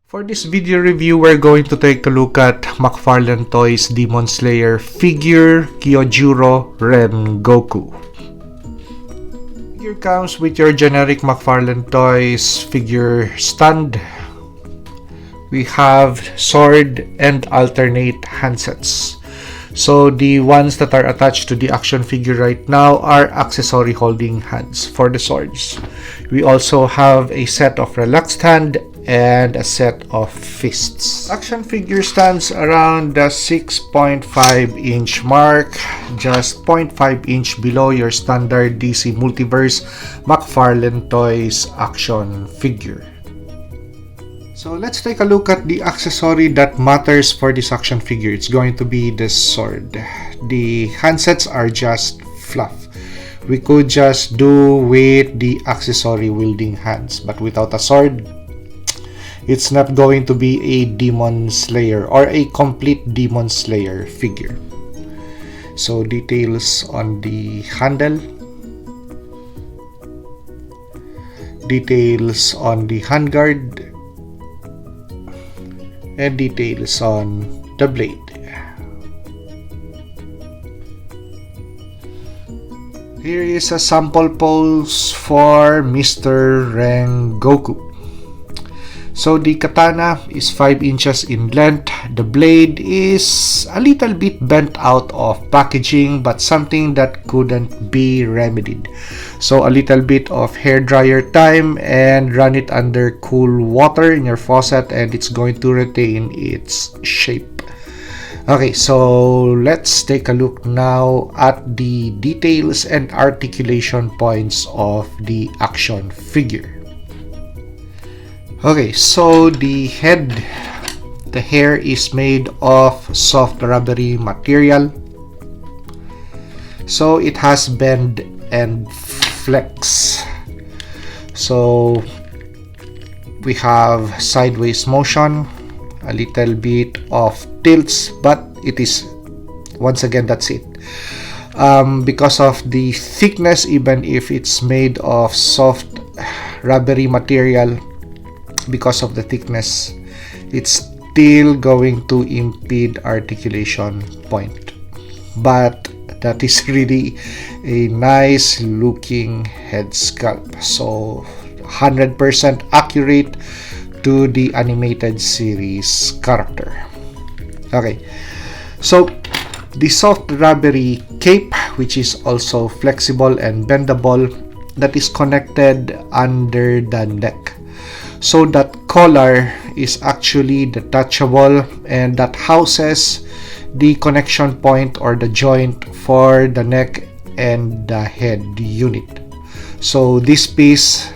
For this video review, we're going to take a look at Mcfarlane Toys Demon Slayer figure Kyojuro Rengoku. Figure comes with your generic Mcfarlane Toys figure stand. We have sword and alternate handsets. So the ones that are attached to the action figure right now are accessory holding hands for the swords. We also have a set of relaxed hand and a set of fists. Action figure stands around the 6.5 inch mark, just 0.5 inch below your standard DC Multiverse Mcfarlane Toys action figure. So let's take a look at the accessory that matters for this action figure. It's going to be the sword. The handsets are just fluff. We could just do with the accessory wielding hands, but without a sword, it's not going to be a Demon Slayer or a complete Demon Slayer figure. So details on the handle, details on the handguard, and details on the blade. Here is a sample pose for Mr. Rengoku. So the katana is 5 inches in length. The blade is a little bit bent out of packaging, but something that couldn't be remedied. So a little bit of hair dryer time and run it under cool water in your faucet and it's going to retain its shape. Okay, so let's take a look now at the details and articulation points of the action figure. Okay, so the hair is made of soft rubbery material. So it has bend and flex. So we have sideways motion, a little bit of tilts, but it is, once again, that's it. Because of the thickness, even if it's made of soft rubbery material, because of the thickness, it's still going to impede articulation point. But that is really a nice looking head sculpt, so 100% accurate to the animated series character. Okay, so the soft rubbery cape, which is also flexible and bendable, that is connected under the neck. So that collar is actually detachable and that houses the connection point or the joint for the neck and the head unit. So this piece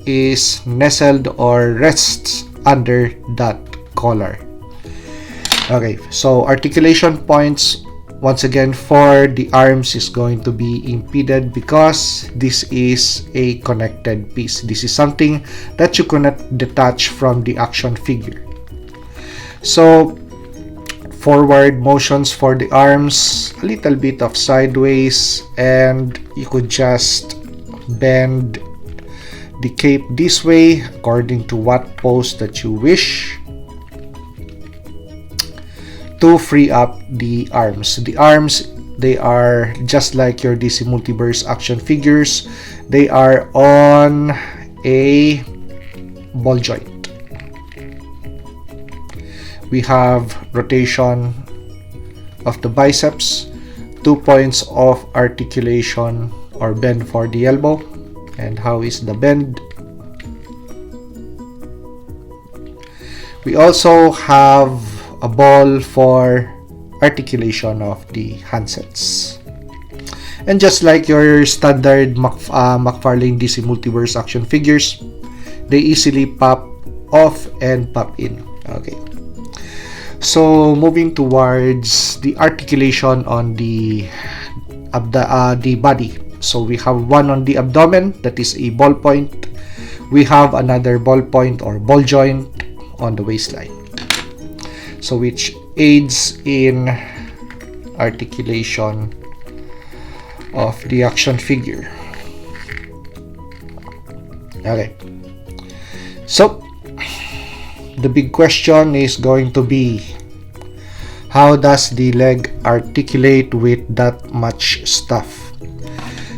is nestled or rests under that collar. Okay, so articulation points, once again, for the arms is going to be impeded because this is a connected piece. This is something that you cannot detach from the action figure. So forward motions for the arms, a little bit of sideways, and you could just bend the cape this way according to what pose that you wish to free up the arms. The arms, they are just like your DC Multiverse action figures. They are on a ball joint. We have rotation of the biceps, 2 points of articulation or bend for the elbow. And how is the bend? We also have a ball for articulation of the handsets. And just like your standard Mcfarlane DC Multiverse action figures, they easily pop off and pop in. Okay. So moving towards the articulation on the body. So we have one on the abdomen, that is a ball point. We have another ball point or ball joint on the waistline. So which aids in articulation of the action figure. Okay, so the big question is going to be, how does the leg articulate with that much stuff?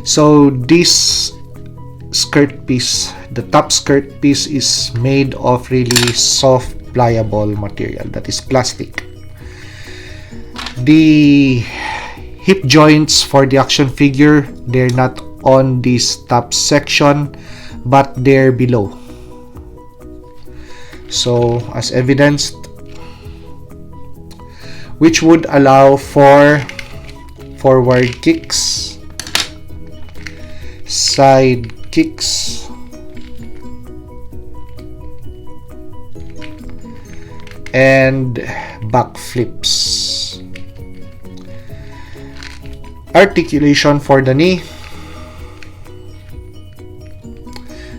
So this skirt piece, the top skirt piece, is made of really soft, pliable material, that is plastic. The hip joints for the action figure, they're not on this top section, but they're below. So as evidenced, which would allow for forward kicks, side kicks, and back flips. Articulation for the knee.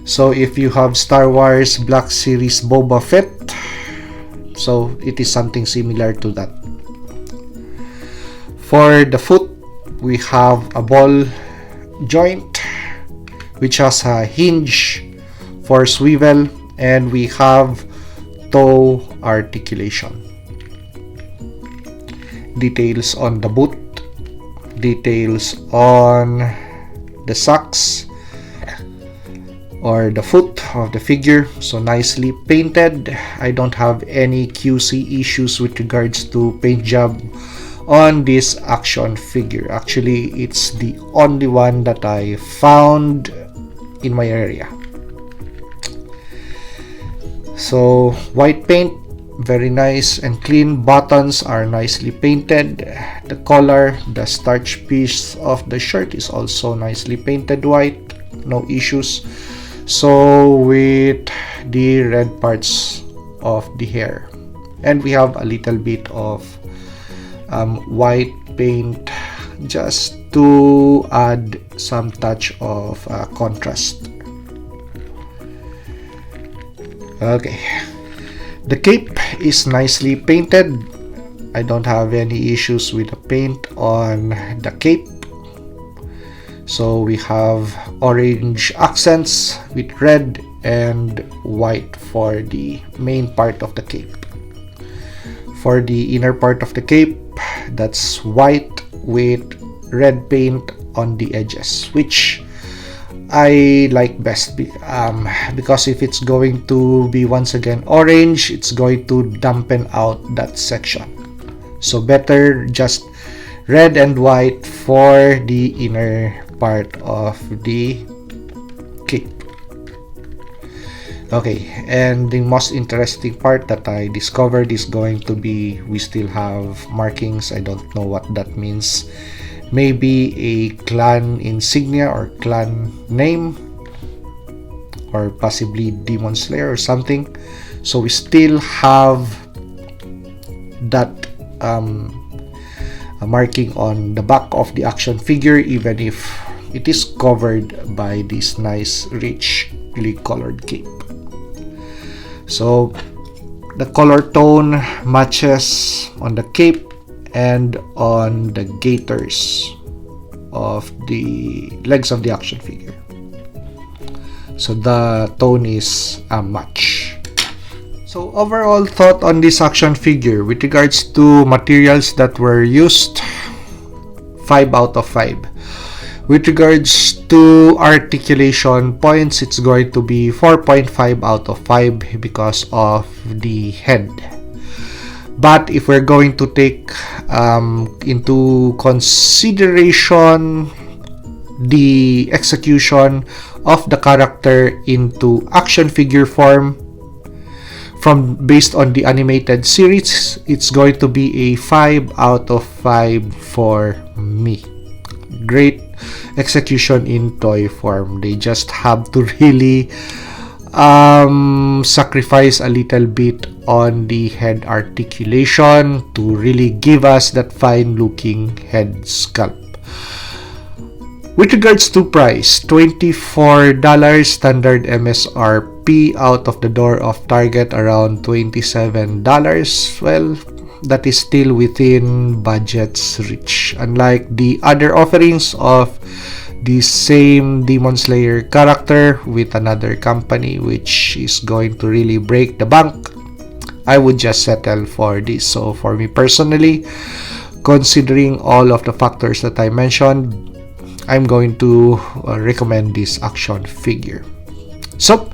So if you have Star Wars Black Series Boba Fett, so it is something similar to that. For the foot, we have a ball joint which has a hinge for swivel, and we have toe articulation. Details on the boot, details on the socks or the foot of the figure, so nicely painted. I don't have any QC issues with regards to paint job on this action figure. Actually, it's the only one that I found in my area. So white paint, very nice and clean. Buttons are nicely painted. The collar, the starch piece of the shirt is also nicely painted white, no issues. So with the red parts of the hair, and we have a little bit of white paint just to add some touch of contrast. Okay, the cape is nicely painted. I don't have any issues with the paint on the cape. So we have orange accents with red and white for the main part of the cape. For the inner part of the cape, that's white with red paint on the edges, which I like best, because if it's going to be once again orange, it's going to dampen out that section. So better just red and white for the inner part of the cape. Okay, and the most interesting part that I discovered is going to be, we still have markings. I don't know what that means. Maybe a clan insignia or clan name, or possibly Demon Slayer or something. So we still have that a marking on the back of the action figure, even if it is covered by this nice richly colored cape. So the color tone matches on the cape and on the gaiters of the legs of the action figure. So the tone is a match. So overall thought on this action figure with regards to materials that were used, 5 out of 5. With regards to articulation points, it's going to be 4.5 out of 5 because of the head. But if we're going to take into consideration the execution of the character into action figure form based on the animated series, it's going to be a 5 out of 5 for me. Great execution in toy form. They just have to really sacrifice a little bit on the head articulation to really give us that fine looking head sculpt. With regards to price, $24 standard MSRP, out of the door of Target around $27. Well, that is still within budget's reach. Unlike the other offerings of the same Demon Slayer character with another company, which is going to really break the bank, I would just settle for this. So for me personally, considering all of the factors that I mentioned, I'm going to recommend this action figure. So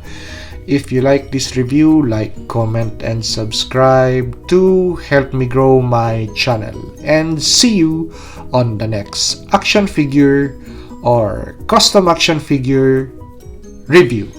if you like this review, like, comment, and subscribe to help me grow my channel. And see you on the next action figure or custom action figure review.